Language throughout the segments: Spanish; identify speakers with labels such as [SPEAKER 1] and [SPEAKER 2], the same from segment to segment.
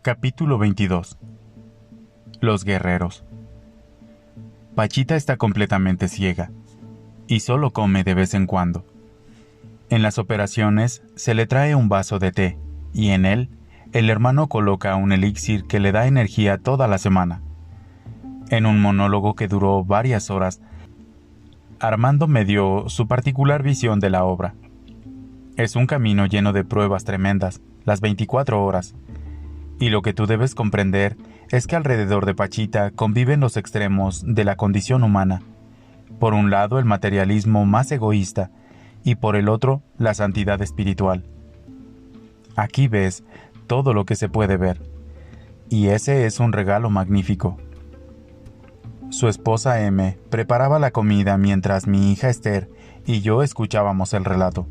[SPEAKER 1] Capítulo 22. Los guerreros. Pachita está completamente ciega y solo come de vez en cuando. En las operaciones se le trae un vaso de té y en él el hermano coloca un elixir que le da energía toda la semana. En un monólogo que duró varias horas, Armando me dio su particular visión de la obra. Es un camino lleno de pruebas tremendas, las 24 horas. Y lo que tú debes comprender es que alrededor de Pachita conviven los extremos de la condición humana. Por un lado el materialismo más egoísta y por el otro la santidad espiritual. Aquí ves todo lo que se puede ver. Y ese es un regalo magnífico. Su esposa M preparaba la comida mientras mi hija Esther y yo escuchábamos el relato.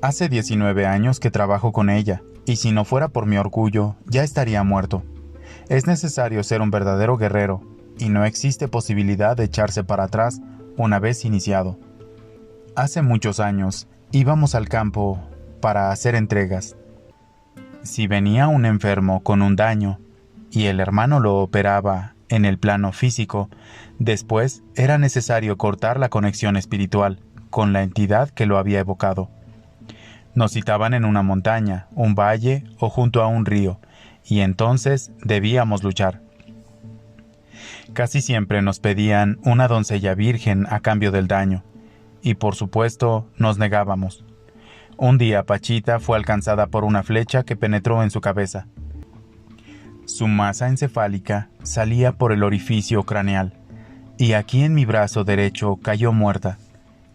[SPEAKER 1] Hace 19 años que trabajo con ella. Y si no fuera por mi orgullo, ya estaría muerto. Es necesario ser un verdadero guerrero, y no existe posibilidad de echarse para atrás una vez iniciado. Hace muchos años, íbamos al campo para hacer entregas. Si venía un enfermo con un daño, y el hermano lo operaba en el plano físico, después era necesario cortar la conexión espiritual con la entidad que lo había evocado. Nos citaban en una montaña, un valle o junto a un río, y entonces debíamos luchar. Casi siempre nos pedían una doncella virgen a cambio del daño, y por supuesto nos negábamos. Un día Pachita fue alcanzada por una flecha que penetró en su cabeza. Su masa encefálica salía por el orificio craneal, y aquí en mi brazo derecho cayó muerta,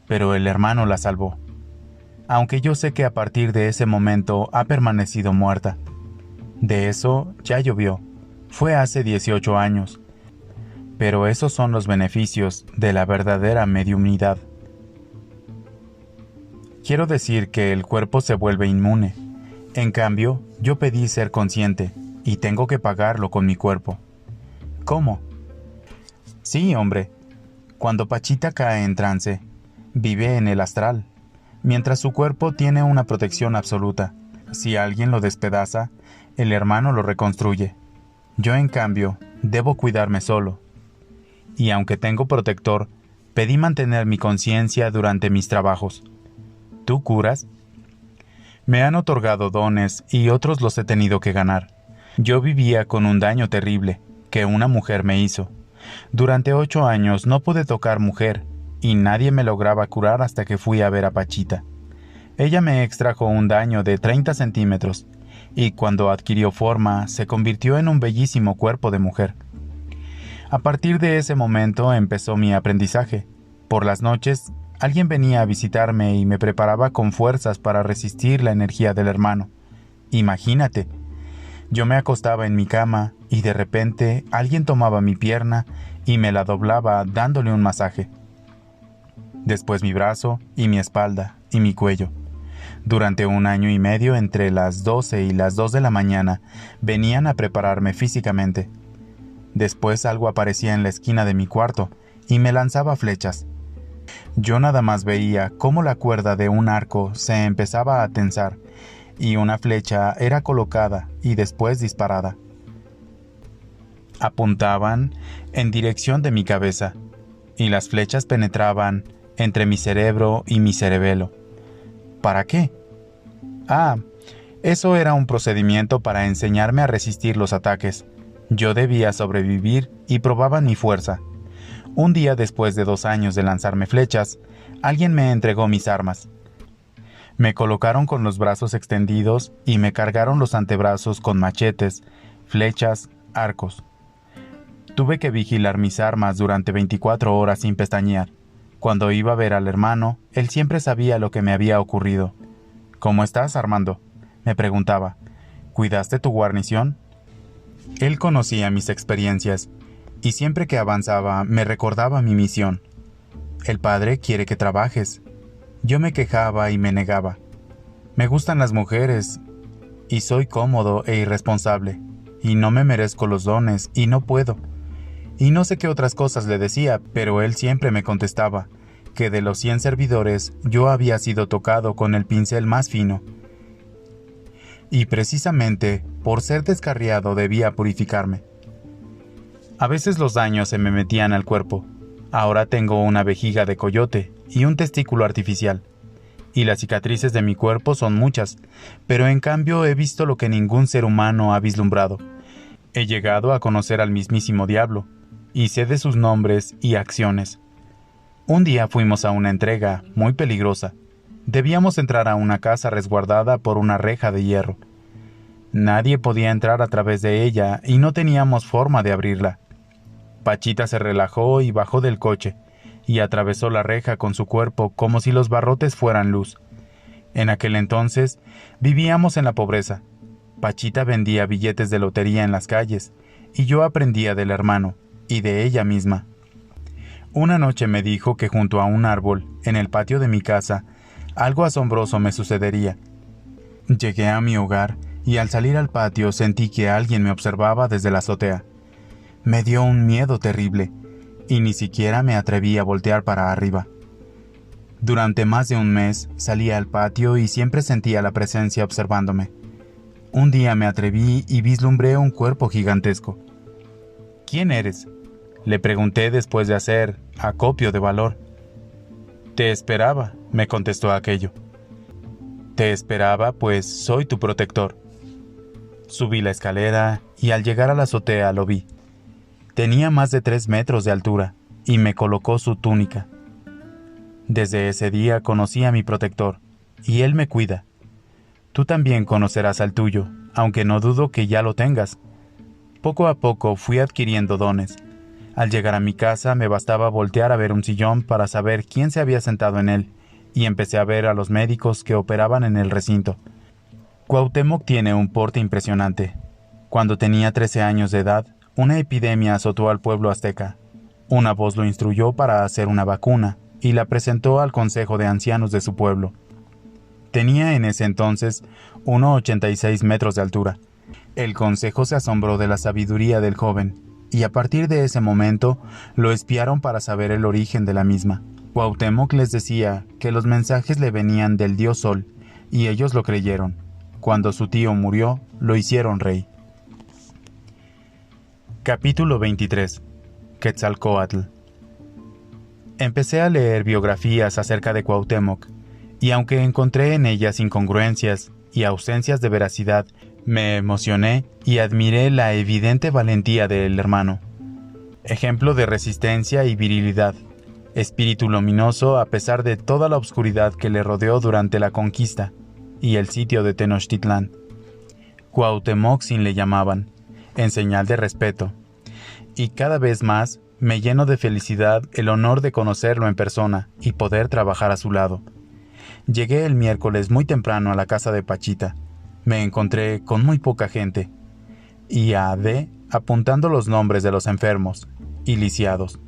[SPEAKER 1] pero el hermano la salvó. Aunque yo sé que a partir de ese momento ha permanecido muerta. De eso ya llovió. Fue hace 18 años. Pero esos son los beneficios de la verdadera mediumnidad. Quiero decir que el cuerpo se vuelve inmune. En cambio, yo pedí ser consciente, y tengo que pagarlo con mi cuerpo. ¿Cómo? Sí, hombre. Cuando Pachita cae en trance, vive en el astral. Mientras su cuerpo tiene una protección absoluta. Si alguien lo despedaza, el hermano lo reconstruye. Yo, en cambio, debo cuidarme solo. Y aunque tengo protector, pedí mantener mi conciencia durante mis trabajos. ¿Tú curas? Me han otorgado dones y otros los he tenido que ganar. Yo vivía con un daño terrible que una mujer me hizo. Durante 8 años no pude tocar mujer, y nadie me lograba curar hasta que fui a ver a Pachita. Ella me extrajo un daño de 30 centímetros, y cuando adquirió forma, se convirtió en un bellísimo cuerpo de mujer. A partir de ese momento empezó mi aprendizaje. Por las noches, alguien venía a visitarme y me preparaba con fuerzas para resistir la energía del hermano. Imagínate. Yo me acostaba en mi cama, y de repente alguien tomaba mi pierna y me la doblaba dándole un masaje. Después mi brazo, y mi espalda, y mi cuello. Durante 1 año y medio, entre las 12 y las 2 de la mañana, venían a prepararme físicamente. Después algo aparecía en la esquina de mi cuarto, y me lanzaba flechas. Yo nada más veía cómo la cuerda de un arco se empezaba a tensar, y una flecha era colocada y después disparada. Apuntaban en dirección de mi cabeza, y las flechas penetraban entre mi cerebro y mi cerebelo. ¿Para qué? Eso era un procedimiento para enseñarme a resistir los ataques. Yo debía sobrevivir y probaban mi fuerza. Un día después de 2 años de lanzarme flechas, alguien me entregó mis armas. Me colocaron con los brazos extendidos y me cargaron los antebrazos con machetes, flechas, arcos. Tuve que vigilar mis armas durante 24 horas sin pestañear. Cuando iba a ver al hermano, él siempre sabía lo que me había ocurrido. ¿Cómo estás, Armando?, me preguntaba. ¿Cuidaste tu guarnición? Él conocía mis experiencias, y siempre que avanzaba me recordaba mi misión. El padre quiere que trabajes. Yo me quejaba y me negaba. Me gustan las mujeres, y soy cómodo e irresponsable, y no me merezco los dones, y no puedo. Y no sé qué otras cosas le decía, pero él siempre me contestaba que de los 100 servidores yo había sido tocado con el pincel más fino. y precisamente por ser descarriado debía purificarme. A veces los daños se me metían al cuerpo. Ahora tengo una vejiga de coyote y un testículo artificial. Y las cicatrices de mi cuerpo son muchas, pero en cambio he visto lo que ningún ser humano ha vislumbrado. He llegado a conocer al mismísimo diablo, y sé de sus nombres y acciones. Un día fuimos a una entrega muy peligrosa. Debíamos entrar a una casa resguardada por una reja de hierro. Nadie podía entrar a través de ella y no teníamos forma de abrirla. Pachita se relajó y bajó del coche, y atravesó la reja con su cuerpo como si los barrotes fueran luz. En aquel entonces vivíamos en la pobreza. Pachita vendía billetes de lotería en las calles, y yo aprendía del hermano, y de ella misma. Una noche me dijo que junto a un árbol, en el patio de mi casa, algo asombroso me sucedería. Llegué a mi hogar, y al salir al patio sentí que alguien me observaba desde la azotea. Me dio un miedo terrible, y ni siquiera me atreví a voltear para arriba. Durante más de un mes salía al patio y siempre sentía la presencia observándome. Un día me atreví y vislumbré un cuerpo gigantesco. «¿Quién eres?», le pregunté después de hacer acopio de valor. «Te esperaba», me contestó aquello. «Te esperaba, pues soy tu protector». Subí la escalera y al llegar a la azotea lo vi. Tenía más de 3 metros de altura y me colocó su túnica. Desde ese día conocí a mi protector, y él me cuida. Tú también conocerás al tuyo, aunque no dudo que ya lo tengas. Poco a poco fui adquiriendo dones. Al llegar a mi casa me bastaba voltear a ver un sillón para saber quién se había sentado en él, y empecé a ver a los médicos que operaban en el recinto. Cuauhtémoc tiene un porte impresionante. Cuando tenía 13 años de edad, una epidemia azotó al pueblo azteca. Una voz lo instruyó para hacer una vacuna y la presentó al consejo de ancianos de su pueblo. Tenía en ese entonces 1,86 metros de altura. El consejo se asombró de la sabiduría del joven, y a partir de ese momento lo espiaron para saber el origen de la misma. Cuauhtémoc les decía que los mensajes le venían del dios Sol, y ellos lo creyeron. Cuando su tío murió, lo hicieron rey. Capítulo 23. Quetzalcóatl. Empecé a leer biografías acerca de Cuauhtémoc, y aunque encontré en ellas incongruencias y ausencias de veracidad, me emocioné y admiré la evidente valentía del hermano. Ejemplo de resistencia y virilidad, espíritu luminoso a pesar de toda la oscuridad que le rodeó durante la conquista y el sitio de Tenochtitlán. Cuauhtémoc-sin le llamaban, en señal de respeto, y cada vez más me lleno de felicidad el honor de conocerlo en persona y poder trabajar a su lado. Llegué el miércoles muy temprano a la casa de Pachita. Me encontré con muy poca gente, y a D apuntando los nombres de los enfermos y lisiados.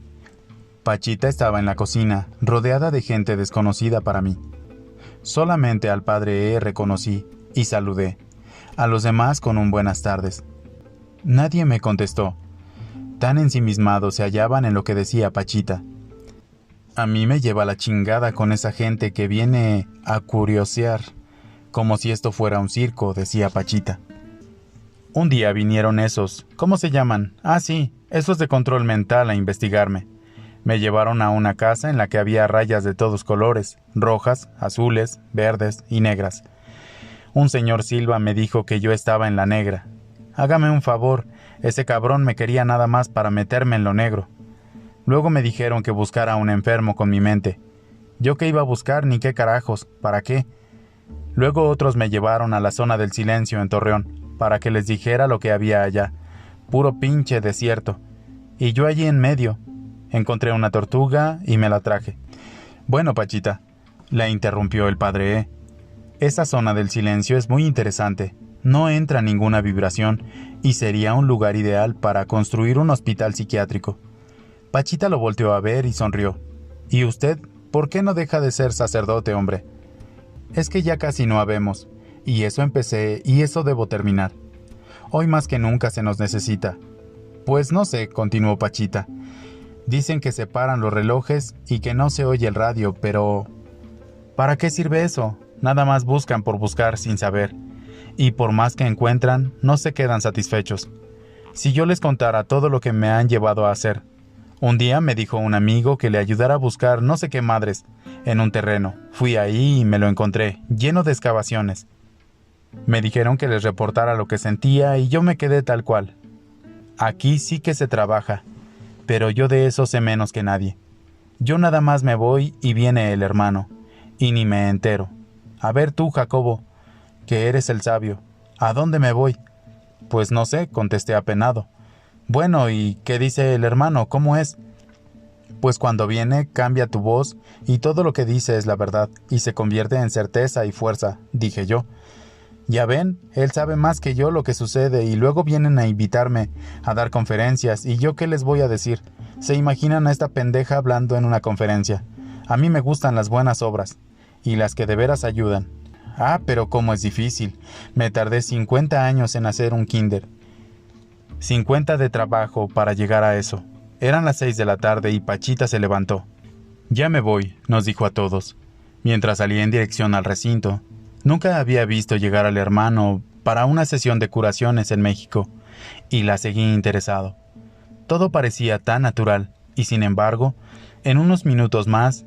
[SPEAKER 1] Pachita estaba en la cocina, rodeada de gente desconocida para mí. Solamente al padre E reconocí y saludé, a los demás con un buenas tardes. Nadie me contestó. Tan ensimismados se hallaban en lo que decía Pachita. A mí me lleva la chingada con esa gente que viene a curiosear, como si esto fuera un circo, decía Pachita. Un día vinieron esos, ¿cómo se llaman? Ah, sí, esos de control mental a investigarme. Me llevaron a una casa en la que había rayas de todos colores, rojas, azules, verdes y negras. Un señor Silva me dijo que yo estaba en la negra. Hágame un favor, ese cabrón me quería nada más para meterme en lo negro. Luego me dijeron que buscara a un enfermo con mi mente. ¿Yo qué iba a buscar ni qué carajos? ¿Para qué? Luego otros me llevaron a la zona del silencio en Torreón, para que les dijera lo que había allá. Puro pinche desierto. Y yo allí en medio. Encontré una tortuga y me la traje. Bueno, Pachita, la interrumpió el padre E. Esa zona del silencio es muy interesante. No entra ninguna vibración y sería un lugar ideal para construir un hospital psiquiátrico. Pachita lo volteó a ver y sonrió. ¿Y usted, por qué no deja de ser sacerdote, hombre? Es que ya casi no habemos, y eso empecé y eso debo terminar. Hoy más que nunca se nos necesita. Pues no sé, continuó Pachita. Dicen que se paran los relojes y que no se oye el radio, pero... ¿para qué sirve eso? Nada más buscan por buscar sin saber. y por más que encuentran, no se quedan satisfechos. Si yo les contara todo lo que me han llevado a hacer. Un día me dijo un amigo que le ayudara a buscar no sé qué madres en un terreno. Fui ahí y me lo encontré, lleno de excavaciones. Me dijeron que les reportara lo que sentía y yo me quedé tal cual. Aquí sí que se trabaja, pero yo de eso sé menos que nadie. Yo nada más me voy y viene el hermano, y ni me entero. A ver tú, Jacobo, que eres el sabio, ¿a dónde me voy? Pues no sé, contesté apenado. Bueno, ¿y qué dice el hermano? ¿Cómo es? Pues cuando viene cambia tu voz y todo lo que dice es la verdad y se convierte en certeza y fuerza, dije yo. Ya ven, él sabe más que yo lo que sucede y luego vienen a invitarme a dar conferencias y yo qué les voy a decir. Se imaginan a esta pendeja hablando en una conferencia. A mí me gustan las buenas obras y las que de veras ayudan. Ah, pero cómo es difícil. Me tardé 50 años en hacer un kinder. 50 de trabajo para llegar a eso. Eran las 6 de la tarde y Pachita se levantó. Ya me voy, nos dijo a todos, mientras salía en dirección al recinto. Nunca había visto llegar al hermano para una sesión de curaciones en México, y la seguí interesado. Todo parecía tan natural, y sin embargo, en unos minutos más,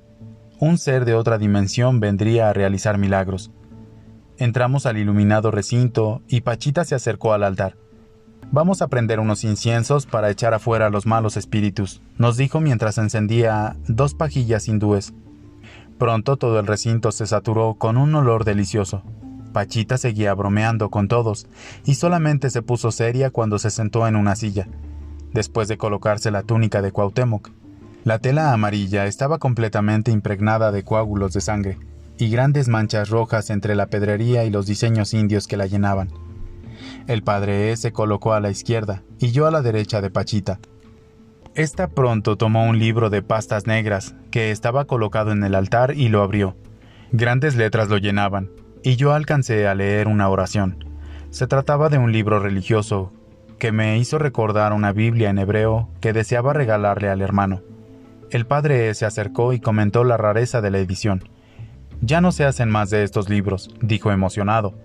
[SPEAKER 1] un ser de otra dimensión vendría a realizar milagros. Entramos al iluminado recinto y Pachita se acercó al altar. Vamos a prender unos inciensos para echar afuera a los malos espíritus, nos dijo mientras encendía 2 pajillas hindúes. Pronto todo el recinto se saturó con un olor delicioso. Pachita seguía bromeando con todos y solamente se puso seria cuando se sentó en una silla, después de colocarse la túnica de Cuauhtémoc. La tela amarilla estaba completamente impregnada de coágulos de sangre y grandes manchas rojas entre la pedrería y los diseños indios que la llenaban. El padre E se colocó a la izquierda y yo a la derecha de Pachita. Esta pronto tomó un libro de pastas negras que estaba colocado en el altar y lo abrió. Grandes letras lo llenaban, y yo alcancé a leer una oración. Se trataba de un libro religioso que me hizo recordar una Biblia en hebreo que deseaba regalarle al hermano. El padre E se acercó y comentó la rareza de la edición. «Ya no se hacen más de estos libros», dijo emocionado.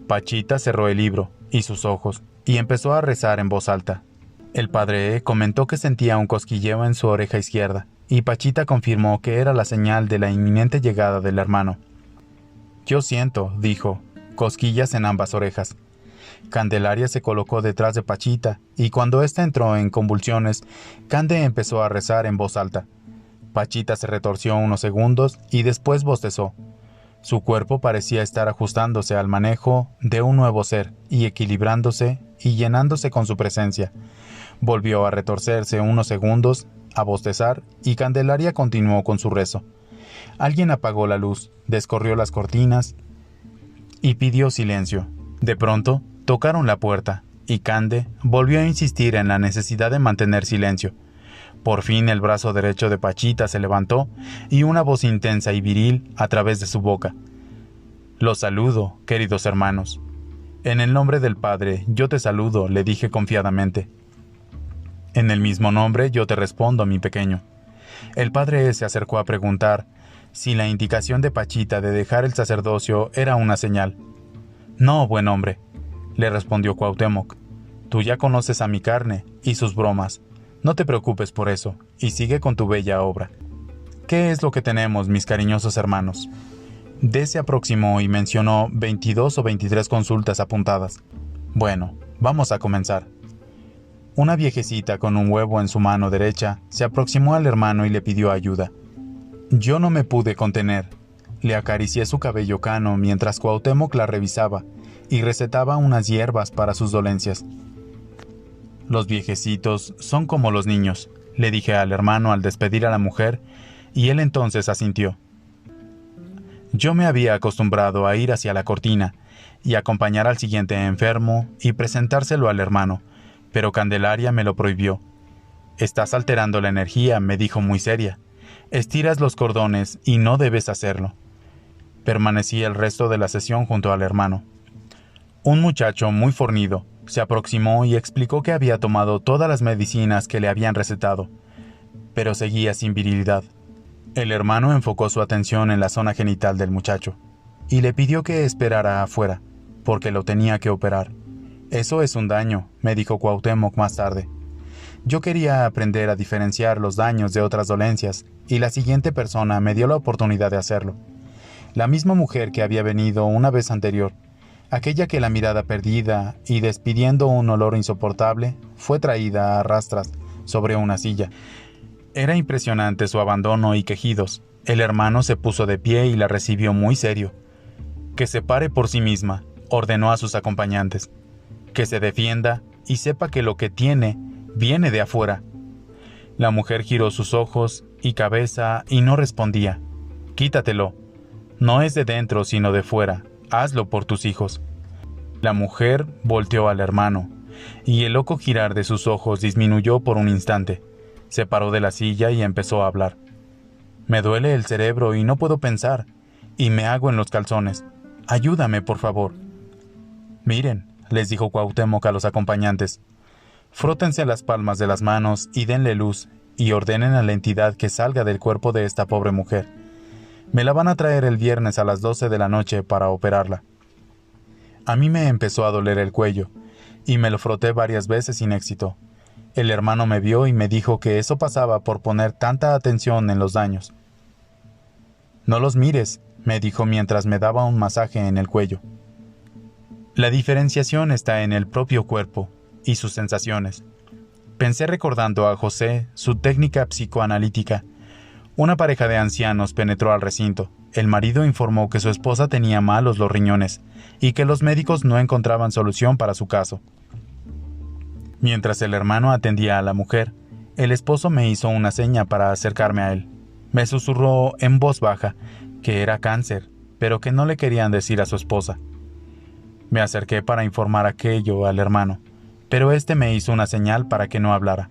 [SPEAKER 1] Pachita cerró el libro y sus ojos y empezó a rezar en voz alta. El padre E comentó que sentía un cosquilleo en su oreja izquierda, y Pachita confirmó que era la señal de la inminente llegada del hermano. «Yo siento», dijo, «cosquillas en ambas orejas». Candelaria se colocó detrás de Pachita, y cuando ésta entró en convulsiones, Cande empezó a rezar en voz alta. Pachita se retorció unos segundos y después bostezó. Su cuerpo parecía estar ajustándose al manejo de un nuevo ser y equilibrándose y llenándose con su presencia. Volvió a retorcerse unos segundos, a bostezar, y Candelaria continuó con su rezo. Alguien apagó la luz, descorrió las cortinas y pidió silencio. De pronto, tocaron la puerta, y Cande volvió a insistir en la necesidad de mantener silencio. Por fin el brazo derecho de Pachita se levantó, y una voz intensa y viril a través de su boca. «Los saludo, queridos hermanos. En el nombre del Padre, yo te saludo», le dije confiadamente. «En el mismo nombre yo te respondo, mi pequeño». El padre se acercó a preguntar si la indicación de Pachita de dejar el sacerdocio era una señal. «No, buen hombre», le respondió Cuauhtémoc. «Tú ya conoces a mi carne y sus bromas. No te preocupes por eso, y sigue con tu bella obra». «¿Qué es lo que tenemos, mis cariñosos hermanos?» D se aproximó y mencionó 22 o 23 consultas apuntadas. «Bueno, vamos a comenzar». Una viejecita con un huevo en su mano derecha se aproximó al hermano y le pidió ayuda. Yo no me pude contener. Le acaricié su cabello cano mientras Cuauhtémoc la revisaba y recetaba unas hierbas para sus dolencias. «Los viejecitos son como los niños», le dije al hermano al despedir a la mujer, y él entonces asintió. Yo me había acostumbrado a ir hacia la cortina y acompañar al siguiente enfermo y presentárselo al hermano, pero Candelaria me lo prohibió. «Estás alterando la energía», me dijo muy seria. «Estiras los cordones y no debes hacerlo». Permanecí el resto de la sesión junto al hermano. Un muchacho muy fornido se aproximó y explicó que había tomado todas las medicinas que le habían recetado, pero seguía sin virilidad. El hermano enfocó su atención en la zona genital del muchacho y le pidió que esperara afuera. porque lo tenía que operar. Eso es un daño, me dijo Cuauhtémoc más tarde. Yo quería aprender a diferenciar los daños de otras dolencias, y la siguiente persona me dio la oportunidad de hacerlo. La misma mujer que había venido una vez anterior, aquella que la mirada perdida y despidiendo un olor insoportable, fue traída a rastras sobre una silla. Era impresionante su abandono y quejidos. El hermano se puso de pie y la recibió muy serio. Que se pare por sí misma, ordenó a sus acompañantes. Que se defienda y sepa que lo que tiene viene de afuera. La mujer giró sus ojos y cabeza y no respondía. Quítatelo. No es de dentro sino de fuera. Hazlo por tus hijos. La mujer volteó al hermano, y el loco girar de sus ojos disminuyó por un instante. Se paró de la silla y empezó a hablar. Me duele el cerebro y no puedo pensar, y me hago en los calzones. Ayúdame, por favor. Miren, les dijo Cuauhtémoc a los acompañantes. Frótense las palmas de las manos y denle luz, y ordenen a la entidad que salga del cuerpo de esta pobre mujer. Me la van a traer el viernes a las 12 de la noche para operarla. A mí me empezó a doler el cuello, y me lo froté varias veces sin éxito. El hermano me vio y me dijo que eso pasaba por poner tanta atención en los daños. No los mires, me dijo mientras me daba un masaje en el cuello. La diferenciación está en el propio cuerpo y sus sensaciones. Pensé recordando a José, su técnica psicoanalítica. Una pareja de ancianos penetró al recinto. El marido informó que su esposa tenía malos los riñones y que los médicos no encontraban solución para su caso. Mientras el hermano atendía a la mujer, el esposo me hizo una seña para acercarme a él. Me susurró en voz baja que era cáncer, pero que no le querían decir a su esposa. Me acerqué para informar aquello al hermano, pero éste me hizo una señal para que no hablara.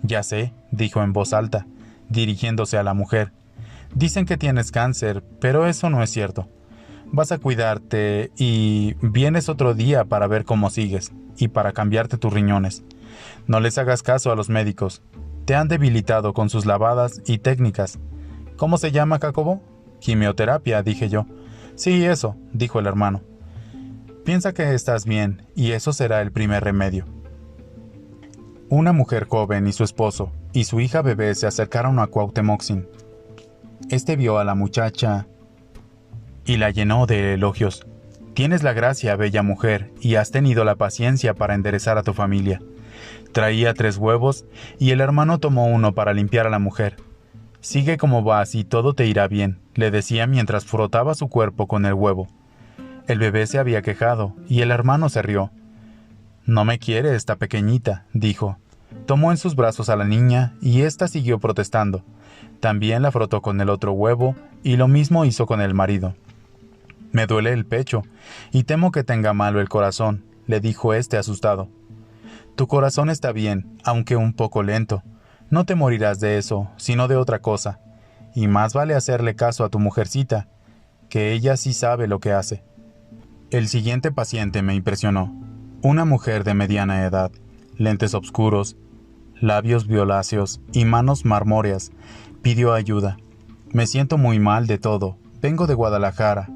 [SPEAKER 1] Ya sé, dijo en voz alta, dirigiéndose a la mujer. Dicen que tienes cáncer, pero eso no es cierto. Vas a cuidarte y vienes otro día para ver cómo sigues y para cambiarte tus riñones. No les hagas caso a los médicos. Te han debilitado con sus lavadas y técnicas. ¿Cómo se llama, Jacobo? Quimioterapia, dije yo. Sí, eso, dijo el hermano. Piensa que estás bien y eso será el primer remedio. Una mujer joven y su esposo y su hija bebé se acercaron a Cuauhtémoc. Este vio a la muchacha y la llenó de elogios. Tienes la gracia, bella mujer, y has tenido la paciencia para enderezar a tu familia. Traía 3 huevos y el hermano tomó uno para limpiar a la mujer. Sigue como vas y todo te irá bien, le decía mientras frotaba su cuerpo con el huevo. El bebé se había quejado y el hermano se rió. No me quiere esta pequeñita, dijo. Tomó en sus brazos a la niña y ésta siguió protestando. También la frotó con el otro huevo y lo mismo hizo con el marido. Me duele el pecho y temo que tenga malo el corazón, le dijo este asustado. Tu corazón está bien, aunque un poco lento. No te morirás de eso, sino de otra cosa. Y más vale hacerle caso a tu mujercita, que ella sí sabe lo que hace. El siguiente paciente me impresionó. Una mujer de mediana edad, lentes oscuros, labios violáceos y manos marmóreas, pidió ayuda. Me siento muy mal de todo. Vengo de Guadalajara.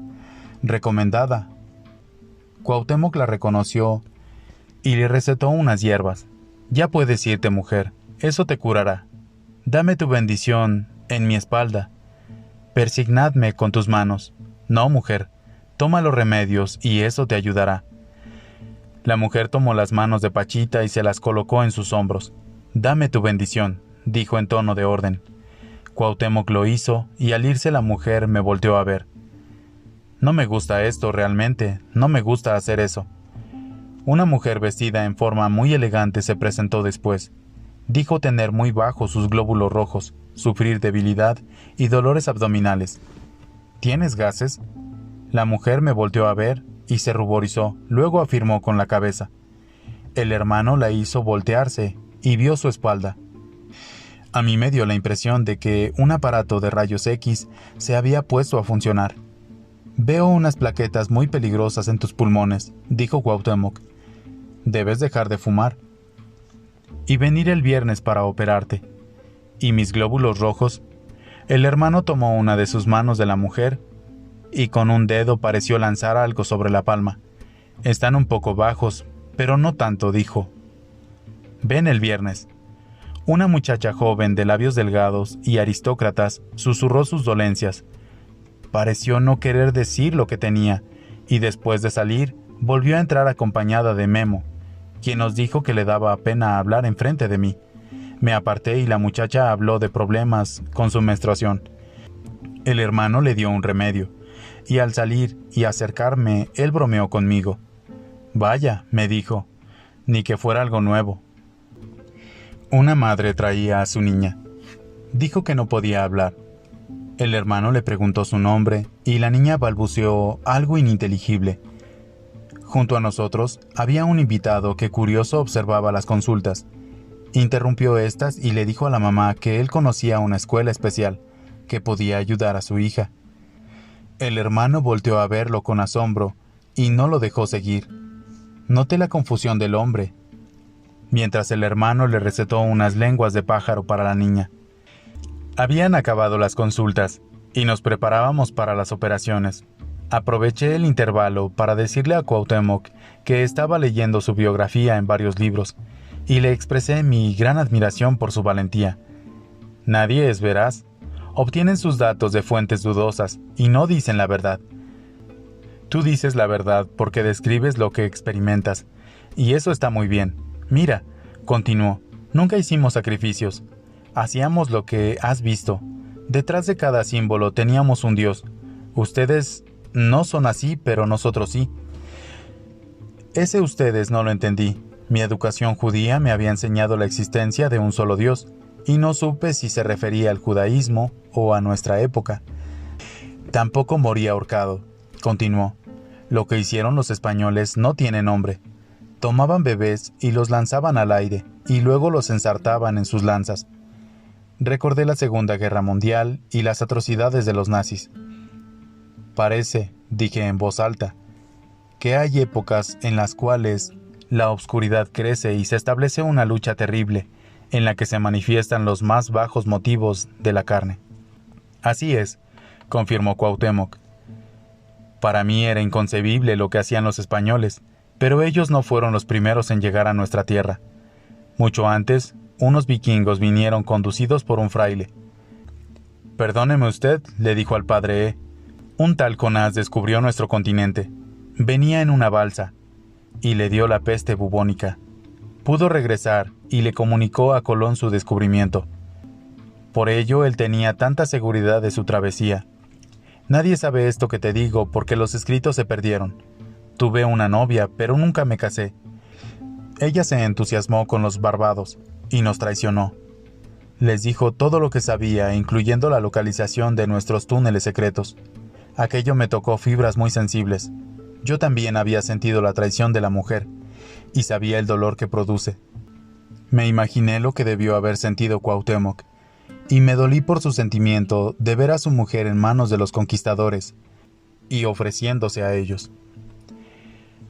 [SPEAKER 1] Recomendada. Cuauhtémoc la reconoció y le recetó unas hierbas. Ya puedes irte, mujer. Eso te curará. Dame tu bendición en mi espalda. Persignadme con tus manos. No, mujer. Toma los remedios y eso te ayudará. La mujer tomó las manos de Pachita y se las colocó en sus hombros. Dame tu bendición, dijo en tono de orden. Cuauhtémoc lo hizo y al irse la mujer me volteó a ver. No me gusta esto realmente, no me gusta hacer eso. Una mujer vestida en forma muy elegante se presentó después. Dijo tener muy bajos sus glóbulos rojos, sufrir debilidad y dolores abdominales. ¿Tienes gases? La mujer me volteó a ver y se ruborizó, luego afirmó con la cabeza. El hermano la hizo voltearse y vio su espalda. A mí me dio la impresión de que un aparato de rayos X se había puesto a funcionar. Veo unas plaquetas muy peligrosas en tus pulmones, dijo Cuauhtémoc. Debes dejar de fumar. Y venir el viernes para operarte. ¿Y mis glóbulos rojos? El hermano tomó una de sus manos de la mujer y con un dedo pareció lanzar algo sobre la palma. Están un poco bajos, pero no tanto, dijo. Ven el viernes. Una muchacha joven de labios delgados y aristócratas susurró sus dolencias. Pareció no querer decir lo que tenía, y después de salir, volvió a entrar acompañada de Memo, quien nos dijo que le daba pena hablar enfrente de mí. Me aparté y la muchacha habló de problemas con su menstruación. El hermano le dio un remedio, y al salir y acercarme, él bromeó conmigo. Vaya, me dijo, ni que fuera algo nuevo. Una madre traía a su niña. Dijo que no podía hablar. El hermano le preguntó su nombre, y la niña balbuceó algo ininteligible. Junto a nosotros había un invitado que curioso observaba las consultas. Interrumpió estas y le dijo a la mamá que él conocía una escuela especial, que podía ayudar a su hija. El hermano volteó a verlo con asombro, y no lo dejó seguir. Noté la confusión del hombre, mientras el hermano le recetó unas lenguas de pájaro para la niña. Habían acabado las consultas, y nos preparábamos para las operaciones. Aproveché el intervalo para decirle a Cuauhtémoc que estaba leyendo su biografía en varios libros, y le expresé mi gran admiración por su valentía. Nadie es veraz. Obtienen sus datos de fuentes dudosas, y no dicen la verdad. Tú dices la verdad porque describes lo que experimentas, y eso está muy bien. Mira, continuó, nunca hicimos sacrificios. Hacíamos lo que has visto. Detrás de cada símbolo teníamos un dios. Ustedes no son así, pero nosotros sí. Ese ustedes no lo entendí. Mi educación judía me había enseñado la existencia de un solo Dios, y no supe si se refería al judaísmo o a nuestra época. Tampoco morí ahorcado, continuó. Lo que hicieron los españoles no tiene nombre. Tomaban bebés y los lanzaban al aire, y luego los ensartaban en sus lanzas. Recordé la Segunda Guerra Mundial y las atrocidades de los nazis. Parece, dije en voz alta, que hay épocas en las cuales la oscuridad crece y se establece una lucha terrible, en la que se manifiestan los más bajos motivos de la carne. Así es, confirmó Cuauhtémoc. Para mí era inconcebible lo que hacían los españoles, pero ellos no fueron los primeros en llegar a nuestra tierra. Mucho antes, unos vikingos vinieron conducidos por un fraile. Perdóneme usted, le dijo al padre E. Un tal Jonás descubrió nuestro continente. Venía en una balsa, y le dio la peste bubónica. Pudo regresar y le comunicó a Colón su descubrimiento. Por ello él tenía tanta seguridad de su travesía. Nadie sabe esto que te digo porque los escritos se perdieron. Tuve una novia, pero nunca me casé. Ella se entusiasmó con los barbados y nos traicionó. Les dijo todo lo que sabía, incluyendo la localización de nuestros túneles secretos. Aquello me tocó fibras muy sensibles. Yo también había sentido la traición de la mujer, y sabía el dolor que produce. Me imaginé lo que debió haber sentido Cuauhtémoc, y me dolí por su sentimiento de ver a su mujer en manos de los conquistadores, y ofreciéndose a ellos.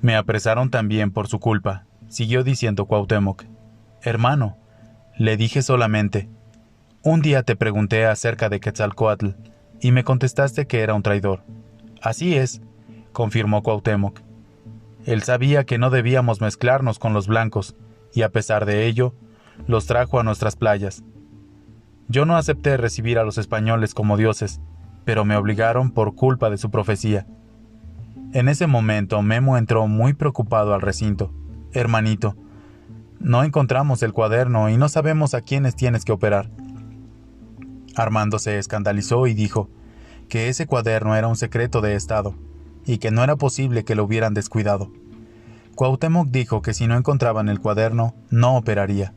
[SPEAKER 1] Me apresaron también por su culpa, siguió diciendo Cuauhtémoc. Hermano, le dije solamente, un día te pregunté acerca de Quetzalcóatl, y me contestaste que era un traidor. Así es, confirmó Cuauhtémoc. Él sabía que no debíamos mezclarnos con los blancos, y a pesar de ello, los trajo a nuestras playas. Yo no acepté recibir a los españoles como dioses, pero me obligaron por culpa de su profecía. En ese momento Memo entró muy preocupado al recinto. Hermanito, no encontramos el cuaderno y no sabemos a quiénes tienes que operar. Armando se escandalizó y dijo que ese cuaderno era un secreto de Estado, y que no era posible que lo hubieran descuidado. Cuauhtémoc dijo que si no encontraban el cuaderno, no operaría.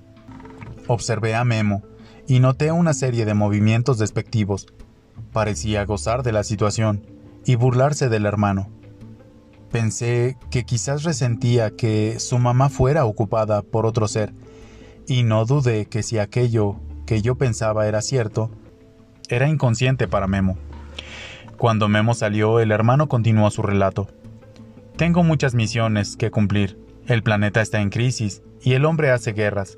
[SPEAKER 1] Observé a Memo, y noté una serie de movimientos despectivos. Parecía gozar de la situación, y burlarse del hermano. Pensé que quizás resentía que su mamá fuera ocupada por otro ser, y no dudé que si aquello que yo pensaba era cierto, era inconsciente para Memo. Cuando Memo salió, el hermano continuó su relato. Tengo muchas misiones que cumplir. El planeta está en crisis, y el hombre hace guerras.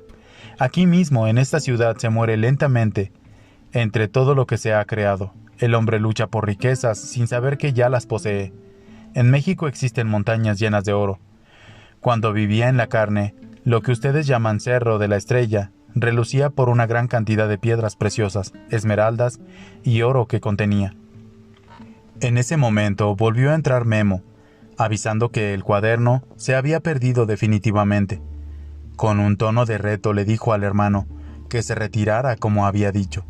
[SPEAKER 1] Aquí mismo, en esta ciudad, se muere lentamente. Entre todo lo que se ha creado, el hombre lucha por riquezas sin saber que ya las posee. En México existen montañas llenas de oro. Cuando vivía en la carne, lo que ustedes llaman Cerro de la Estrella relucía por una gran cantidad de piedras preciosas, esmeraldas y oro que contenía. En ese momento volvió a entrar Memo, avisando que el cuaderno se había perdido definitivamente. Con un tono de reto le dijo al hermano que se retirara como había dicho.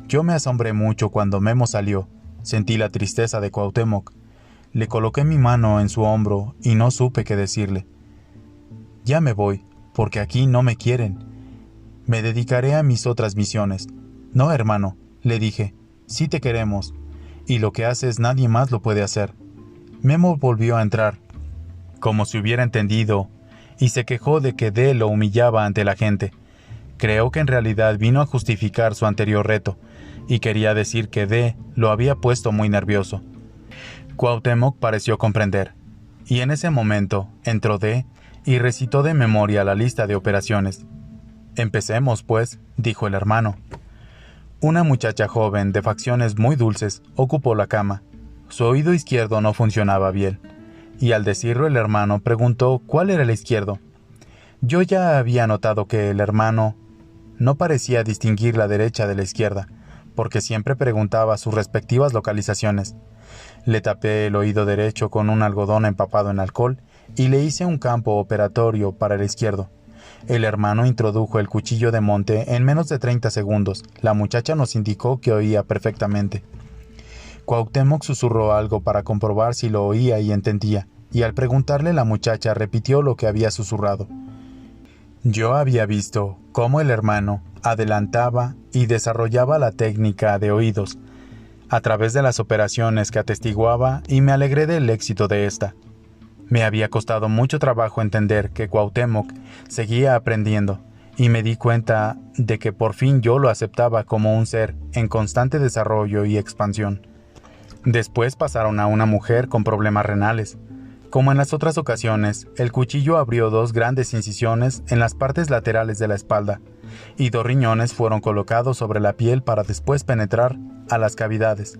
[SPEAKER 1] Yo me asombré mucho cuando Memo salió. Sentí la tristeza de Cuauhtémoc. Le coloqué mi mano en su hombro y no supe qué decirle. Ya me voy, porque aquí no me quieren. Me dedicaré a mis otras misiones. No, hermano, le dije, sí te queremos, y lo que haces nadie más lo puede hacer. Memo volvió a entrar, como si hubiera entendido, y se quejó de que D lo humillaba ante la gente. Creo que en realidad vino a justificar su anterior reto, y quería decir que D lo había puesto muy nervioso. Cuauhtémoc pareció comprender, y en ese momento entró D y recitó de memoria la lista de operaciones. Empecemos, pues, dijo el hermano. Una muchacha joven de facciones muy dulces ocupó la cama. Su oído izquierdo no funcionaba bien, y al decirlo el hermano preguntó cuál era el izquierdo. Yo ya había notado que el hermano no parecía distinguir la derecha de la izquierda, porque siempre preguntaba sus respectivas localizaciones. Le tapé el oído derecho con un algodón empapado en alcohol y le hice un campo operatorio para el izquierdo. El hermano introdujo el cuchillo de monte en menos de 30 segundos. La muchacha nos indicó que oía perfectamente. Cuauhtémoc susurró algo para comprobar si lo oía y entendía, y al preguntarle la muchacha repitió lo que había susurrado. Yo había visto cómo el hermano adelantaba y desarrollaba la técnica de oídos a través de las operaciones que atestiguaba y me alegré del éxito de esta. Me había costado mucho trabajo entender que Cuauhtémoc seguía aprendiendo y me di cuenta de que por fin yo lo aceptaba como un ser en constante desarrollo y expansión. Después pasaron a una mujer con problemas renales. Como en las otras ocasiones, el cuchillo abrió 2 grandes incisiones en las partes laterales de la espalda, y 2 riñones fueron colocados sobre la piel para después penetrar a las cavidades.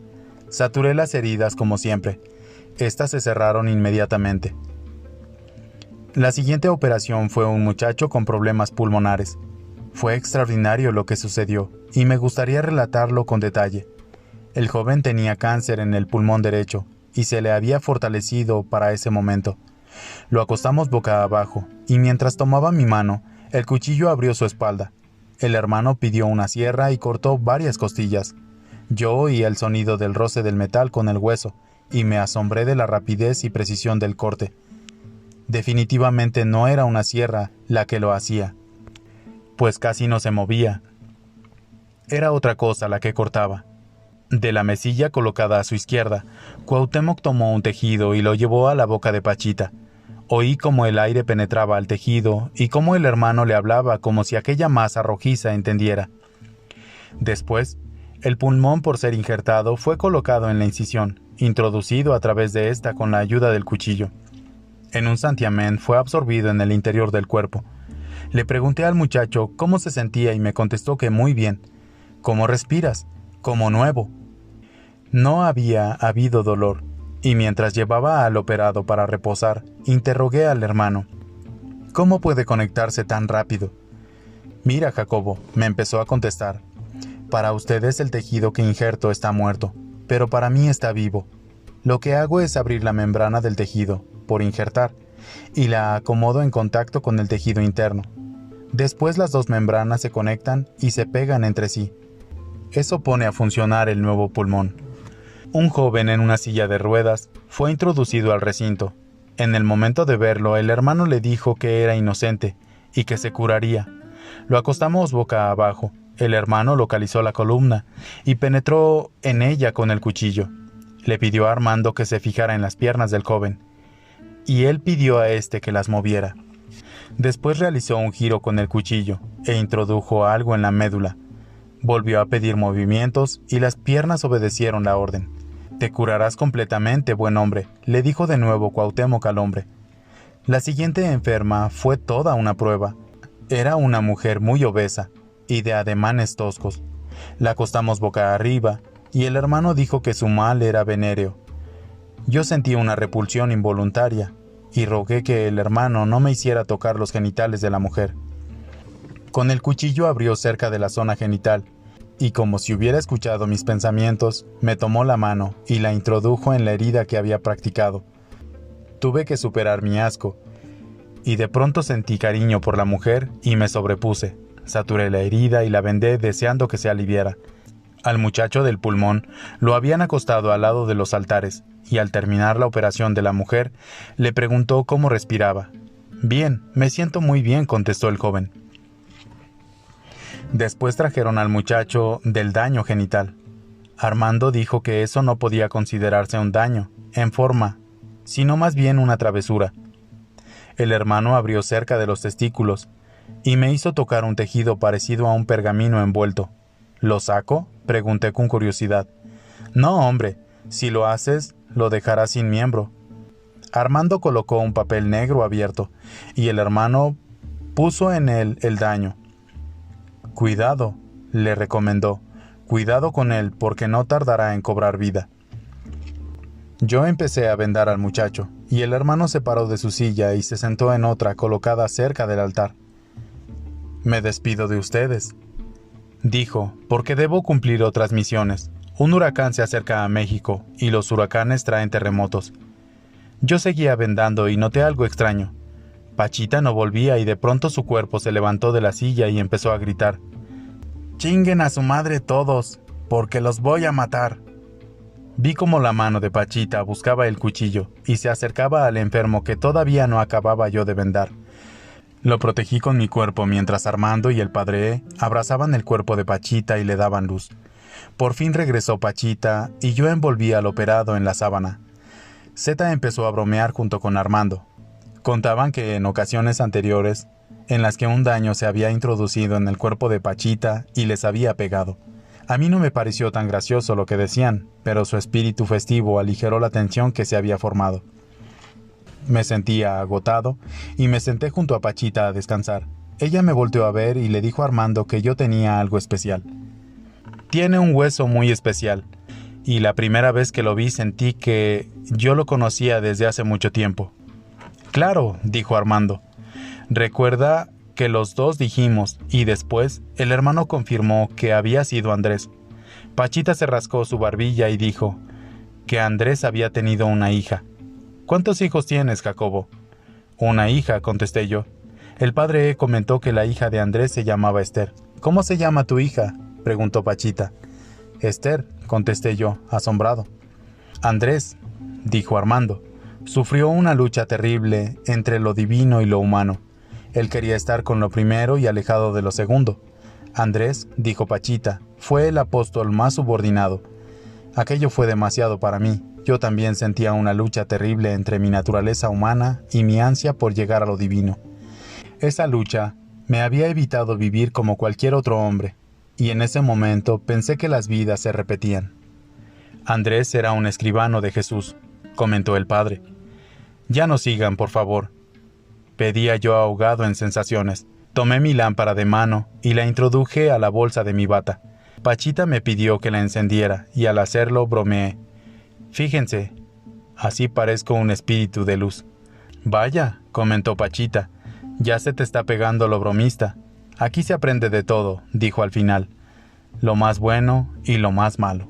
[SPEAKER 1] Saturé las heridas como siempre. Estas se cerraron inmediatamente. La siguiente operación fue un muchacho con problemas pulmonares. Fue extraordinario lo que sucedió, y me gustaría relatarlo con detalle. El joven tenía cáncer en el pulmón derecho, y se le había fortalecido para ese momento. Lo acostamos boca abajo, y mientras tomaba mi mano, el cuchillo abrió su espalda. El hermano pidió una sierra y cortó varias costillas. Yo oí el sonido del roce del metal con el hueso, y me asombré de la rapidez y precisión del corte. Definitivamente no era una sierra la que lo hacía, pues casi no se movía. Era otra cosa la que cortaba. De la mesilla colocada a su izquierda, Cuauhtémoc tomó un tejido y lo llevó a la boca de Pachita. Oí cómo el aire penetraba al tejido y cómo el hermano le hablaba como si aquella masa rojiza entendiera. Después, el pulmón por ser injertado fue colocado en la incisión, introducido a través de esta con la ayuda del cuchillo. En un santiamén fue absorbido en el interior del cuerpo. Le pregunté al muchacho cómo se sentía y me contestó que muy bien. ¿Cómo respiras? Como nuevo. No había habido dolor, y mientras llevaba al operado para reposar, interrogué al hermano. ¿Cómo puede conectarse tan rápido? Mira, Jacobo, me empezó a contestar. Para ustedes el tejido que injerto está muerto, pero para mí está vivo. Lo que hago es abrir la membrana del tejido, por injertar, y la acomodo en contacto con el tejido interno. Después las 2 membranas se conectan y se pegan entre sí. Eso pone a funcionar el nuevo pulmón. Un joven en una silla de ruedas fue introducido al recinto. En el momento de verlo, el hermano le dijo que era inocente y que se curaría. Lo acostamos boca abajo. El hermano localizó la columna y penetró en ella con el cuchillo. Le pidió a Armando que se fijara en las piernas del joven, y él pidió a este que las moviera. Después realizó un giro con el cuchillo e introdujo algo en la médula. Volvió a pedir movimientos y las piernas obedecieron la orden. «Te curarás completamente, buen hombre», le dijo de nuevo Cuauhtémoc al hombre. La siguiente enferma fue toda una prueba. Era una mujer muy obesa y de ademanes toscos. La acostamos boca arriba y el hermano dijo que su mal era venéreo. Yo sentí una repulsión involuntaria y rogué que el hermano no me hiciera tocar los genitales de la mujer. Con el cuchillo abrió cerca de la zona genital y, como si hubiera escuchado mis pensamientos, me tomó la mano y la introdujo en la herida que había practicado. Tuve que superar mi asco y de pronto sentí cariño por la mujer y me sobrepuse. Saturé la herida y la vendé deseando que se aliviara. Al muchacho del pulmón lo habían acostado al lado de los altares y al terminar la operación de la mujer le preguntó cómo respiraba. «Bien, me siento muy bien», contestó el joven. Después trajeron al muchacho del daño genital. Armando dijo que eso no podía considerarse un daño, en forma, sino más bien una travesura. El hermano abrió cerca de los testículos y me hizo tocar un tejido parecido a un pergamino envuelto. «¿Lo saco?», pregunté con curiosidad. «No, hombre, si lo haces, lo dejarás sin miembro». Armando colocó un papel negro abierto y el hermano puso en él el daño. «Cuidado», le recomendó, «cuidado con él porque no tardará en cobrar vida». Yo empecé a vendar al muchacho y el hermano se paró de su silla y se sentó en otra colocada cerca del altar. «Me despido de ustedes», dijo, «porque debo cumplir otras misiones. Un huracán se acerca a México y los huracanes traen terremotos». Yo seguía vendando y noté algo extraño. Pachita no volvía y de pronto su cuerpo se levantó de la silla y empezó a gritar. «¡Chinguen a su madre todos, porque los voy a matar!». Vi como la mano de Pachita buscaba el cuchillo y se acercaba al enfermo que todavía no acababa yo de vendar. Lo protegí con mi cuerpo mientras Armando y el padre abrazaban el cuerpo de Pachita y le daban luz. Por fin regresó Pachita y yo envolví al operado en la sábana. Zeta empezó a bromear junto con Armando. Contaban que en ocasiones anteriores, en las que un daño se había introducido en el cuerpo de Pachita y les había pegado. A mí no me pareció tan gracioso lo que decían, pero su espíritu festivo aligeró la tensión que se había formado. Me sentía agotado y me senté junto a Pachita a descansar. Ella me volteó a ver y le dijo a Armando que yo tenía algo especial. «Tiene un hueso muy especial, y la primera vez que lo vi sentí que yo lo conocía desde hace mucho tiempo». «Claro», dijo Armando. «Recuerda que los dos dijimos, y después el hermano confirmó que había sido Andrés». Pachita se rascó su barbilla y dijo que Andrés había tenido una hija. «¿Cuántos hijos tienes, Jacobo?». «Una hija», contesté yo. El padre comentó que la hija de Andrés se llamaba Esther. «¿Cómo se llama tu hija?», preguntó Pachita. «Esther», contesté yo, asombrado. «Andrés», dijo Armando, «sufrió una lucha terrible entre lo divino y lo humano. Él quería estar con lo primero y alejado de lo segundo. Andrés», dijo Pachita, «fue el apóstol más subordinado. Aquello fue demasiado para mí. Yo también sentía una lucha terrible entre mi naturaleza humana y mi ansia por llegar a lo divino. Esa lucha me había evitado vivir como cualquier otro hombre, y en ese momento pensé que las vidas se repetían». «Andrés era un escribano de Jesús», comentó el padre. «Ya no sigan, por favor», pedía yo ahogado en sensaciones. Tomé mi lámpara de mano y la introduje a la bolsa de mi bata. Pachita me pidió que la encendiera y al hacerlo bromeé. «Fíjense, así parezco un espíritu de luz». «Vaya», comentó Pachita, «ya se te está pegando lo bromista. Aquí se aprende de todo», dijo al final. «Lo más bueno y lo más malo».